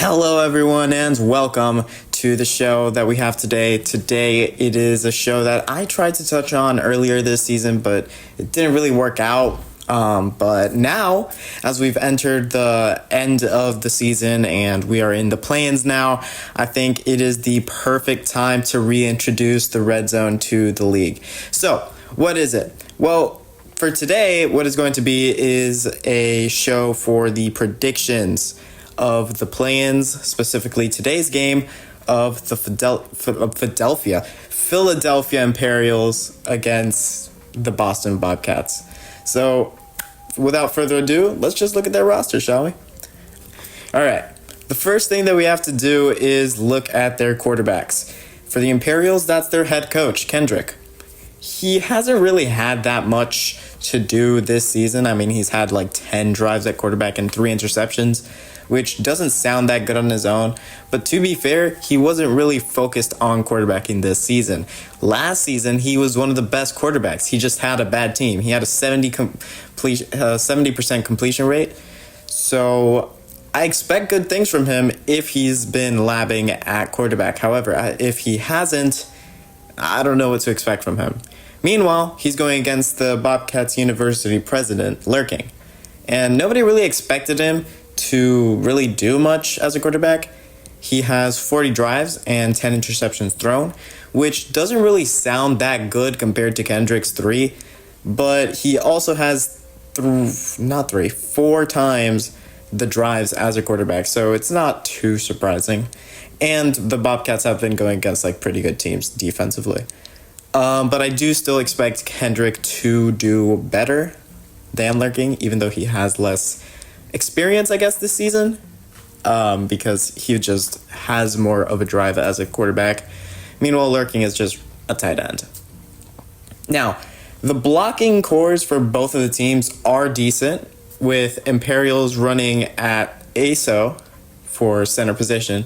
Hello, everyone, and welcome to the show that we have today. Today, it is a show that I tried to touch on earlier this season, but it didn't really work out. But now, as we've entered the end of the season and we are in the play-ins now, I think it is the perfect time to reintroduce the RedZone to the league. So, what is it? Well, for today, what it's going to be is a show for the predictions of the play-ins, specifically today's game of the Philadelphia Imperials against the Boston Bobcats. So, without further ado, let's just look at their roster, shall we? All right. The first thing that we have to do is look at their quarterbacks. For the Imperials, that's their head coach, Kendrick. He hasn't really had that much to do this season. I mean, he's had like 10 drives at quarterback and 3 interceptions, which doesn't sound that good on his own. But to be fair, he wasn't really focused on quarterbacking this season. Last season, he was one of the best quarterbacks. He just had a bad team. He had a 70% completion rate. So I expect good things from him if he's been labbing at quarterback. However, if he hasn't, I don't know what to expect from him. Meanwhile, he's going against the Bobcats University president, Lurking. And nobody really expected him to really do much as a quarterback. He has 40 drives and 10 interceptions thrown, which doesn't really sound that good compared to Kendrick's 3, but he also has 4 times the drives as a quarterback, so it's not too surprising. And the Bobcats have been going against like pretty good teams defensively. But I do still expect Kendrick to do better than Lurking, even though he has less experience, I guess, this season, because he just has more of a drive as a quarterback. Meanwhile, Lurking is just a tight end. Now, the blocking cores for both of the teams are decent, with Imperials running at ASO for center position,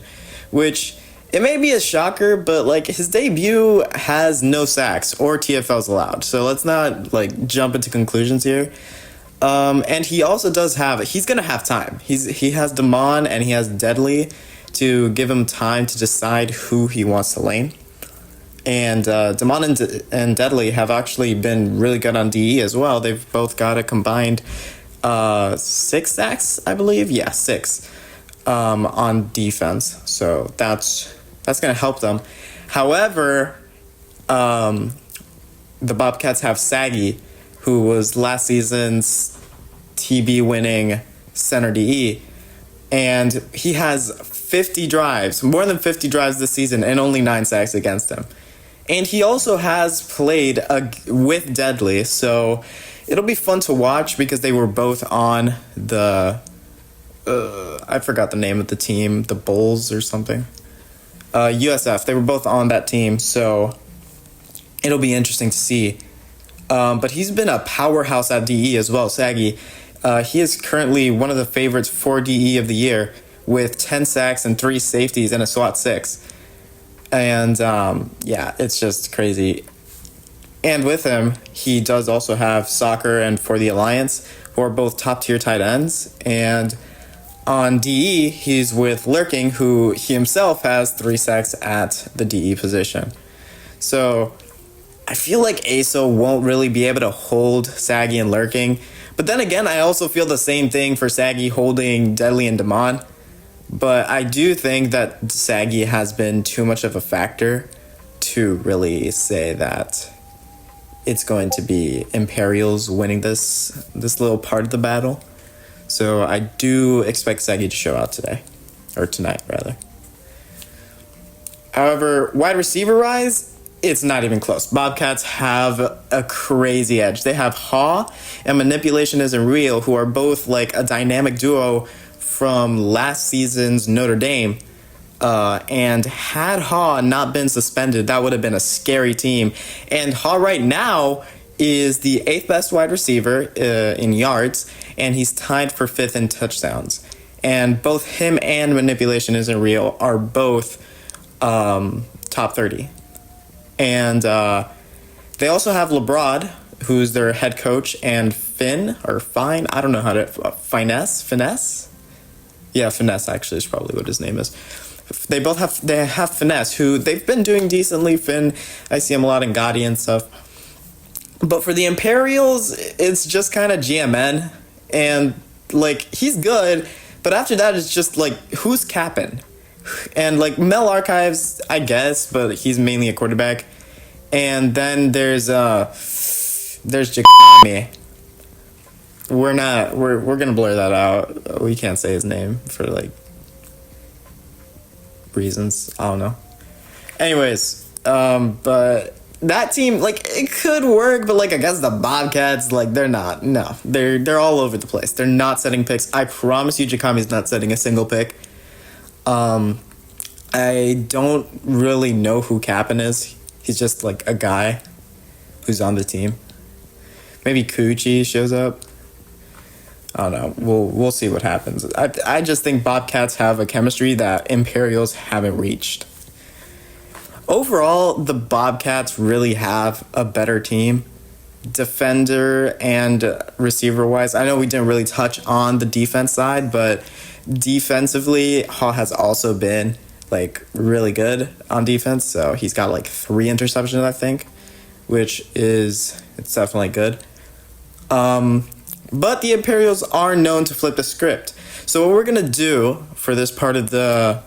which it may be a shocker, but like his debut has no sacks or TFLs allowed. So let's not like jump into conclusions here. And he also he's going to have time. He has Damon and he has Deadly to give him time to decide who he wants to lane. And Damon and Deadly have actually been really good on DE as well. They've both got a combined 6 sacks, I believe. Yeah, 6 on defense. So that's going to help them. However, the Bobcats have Saggy, who was last season's TB winning center DE, and he has 50 drives, more than 50 drives this season, and only 9 sacks against him. And he also has played with Deadly, so it'll be fun to watch because they were both on the I forgot the name of the team, the Bulls or something. USF. They were both on that team, so it'll be interesting to see. But he's been a powerhouse at DE as well, Saggy. He is currently one of the favorites for DE of the year with 10 sacks and 3 safeties and a SWAT 6. And yeah, it's just crazy. And with him, he does also have Soccer and For the Alliance, who are both top-tier tight ends. And on DE, he's with Lurking, who he himself has 3 sacks at the DE position. So I feel like ASO won't really be able to hold Saggy and Lurking. But then again, I also feel the same thing for Saggy holding Deadly and Damon. But I do think that Saggy has been too much of a factor to really say that it's going to be Imperials winning this little part of the battle. So I do expect Saggy to show out today. Or tonight, rather. However, wide receiver-wise, it's not even close. Bobcats have a crazy edge. They have Haw and Manipulation Isn't Real, who are both like a dynamic duo from last season's Notre Dame. And had Haw not been suspended, that would have been a scary team. And Haw right now is the 8th best wide receiver in yards, and he's tied for 5th in touchdowns. And both him and Manipulation Isn't Real are both top 30. And they also have LeBrod, who's their head coach, and Fine, I don't know how to, Finesse? Yeah, Finesse actually is probably what his name is. They have Finesse, who they've been doing decently. Finn, I see him a lot in Gotti and stuff. But for the Imperials, it's just kind of GMN, and like he's good, but after that it's just like who's capping, and like Mel Archives, I guess, but he's mainly a quarterback, and then there's Jacami. We're gonna blur that out. We can't say his name for like reasons. I don't know. Anyways, but that team, like, it could work, but like I guess the Bobcats, like, they're not. No, they're all over the place. They're not setting picks. I promise you, Jacami's not setting a single pick. I don't really know who Kappen is. He's just like a guy who's on the team. Maybe Qlitched shows up. I don't know. We'll see what happens. I just think Bobcats have a chemistry that Imperials haven't reached. Overall, the Bobcats really have a better team, defender and receiver-wise. I know we didn't really touch on the defense side, but defensively, Hall has also been like really good on defense. So he's got like 3 interceptions, I think, which is it's definitely good. But the Imperials are known to flip the script. So what we're gonna do for this part of the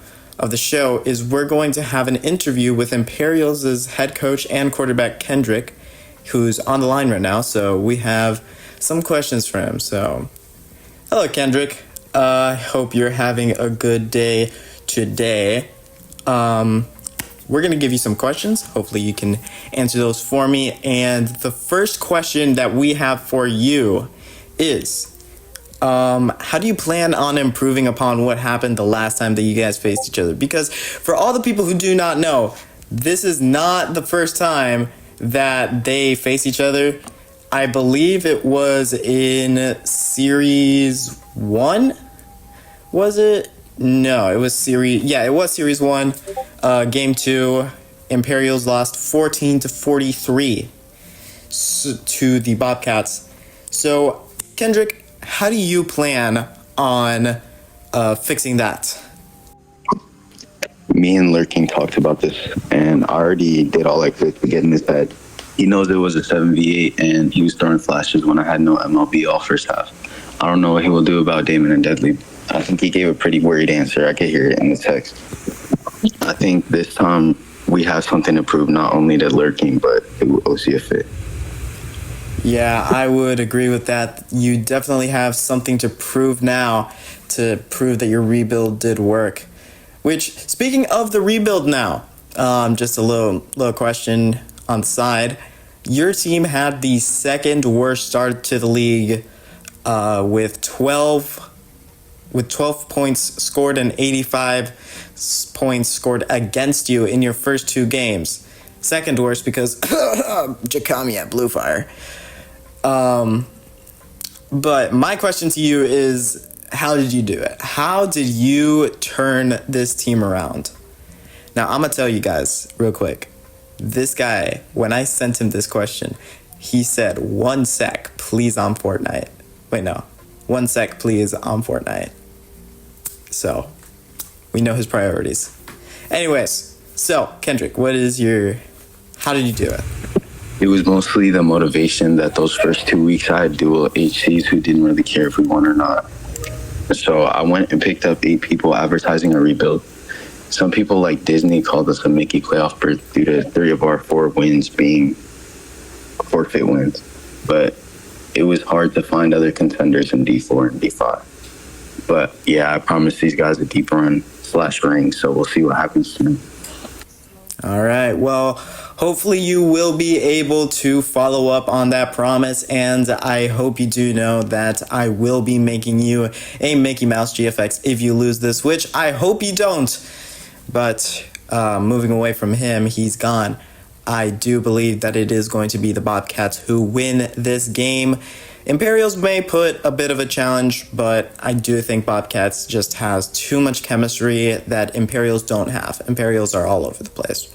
show is we're going to have an interview with Imperials' head coach and quarterback Kendrick, who's on the line right now. So we have some questions for him. So, hello, Kendrick. I hope you're having a good day today. We're going to give you some questions. Hopefully you can answer those for me. And the first question that we have for you is, how do you plan on improving upon what happened the last time that you guys faced each other? Because for all the people who do not know, this is not the first time that they face each other. I believe it was in Series 1. Was it? No, it was Series... Yeah, it was Series 1. Game 2, Imperials lost 14-43 to the Bobcats. So, Kendrick, how do you plan on fixing that? Me and Lurking talked about this, and I already did all I could to get in his head. He knows it was a 7v8, and he was throwing flashes when I had no MLB all first half. I don't know what he will do about Damon and Deadly. I think he gave a pretty worried answer. I could hear it in the text. I think this time we have something to prove, not only to Lurking, but to OCFA. Yeah, I would agree with that. You definitely have something to prove now, to prove that your rebuild did work. Which, speaking of the rebuild now, just a little question on the side. Your team had the second worst start to the league with 12 points scored and 85 points scored against you in your first 2 games. Second worst because Jacami at Blue Fire. But my question to you is, how did you do it? How did you turn this team around? Now, I'm going to tell you guys real quick. This guy, when I sent him this question, he said, 1 sec, please, on Fortnite. Wait, no. 1 sec, please, on Fortnite. So, we know his priorities. Anyways, so, Kendrick, how did you do it? It was mostly the motivation that those first 2 weeks I had dual HCs who didn't really care if we won or not. So I went and picked up 8 people advertising a rebuild. Some people like Disney called us a Mickey playoff berth due to 3 of our 4 wins being forfeit wins. But it was hard to find other contenders in D4 and D5. But yeah, I promised these guys a deep run / ring, so we'll see what happens soon. All right, well, hopefully you will be able to follow up on that promise, and I hope you do know that I will be making you a Mickey Mouse GFX if you lose this, which I hope you don't. But moving away from him, he's gone. I do believe that it is going to be the Bobcats who win this game. Imperials may put a bit of a challenge, but I do think Bobcats just has too much chemistry that Imperials don't have. Imperials are all over the place.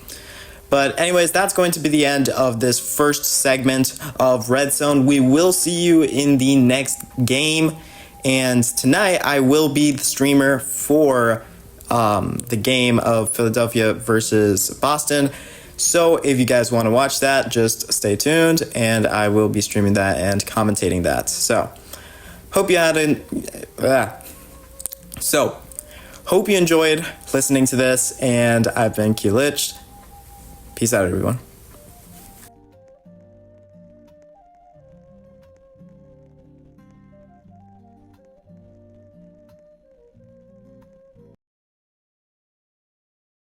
But anyways, that's going to be the end of this first segment of RedZone. We will see you in the next game, And tonight I will be the streamer for the game of Philadelphia versus Boston. So if you guys want to watch that, just stay tuned, and I will be streaming that and commentating that. So hope you hope you enjoyed listening to this, and I've been Qlitched. Peace out, everyone.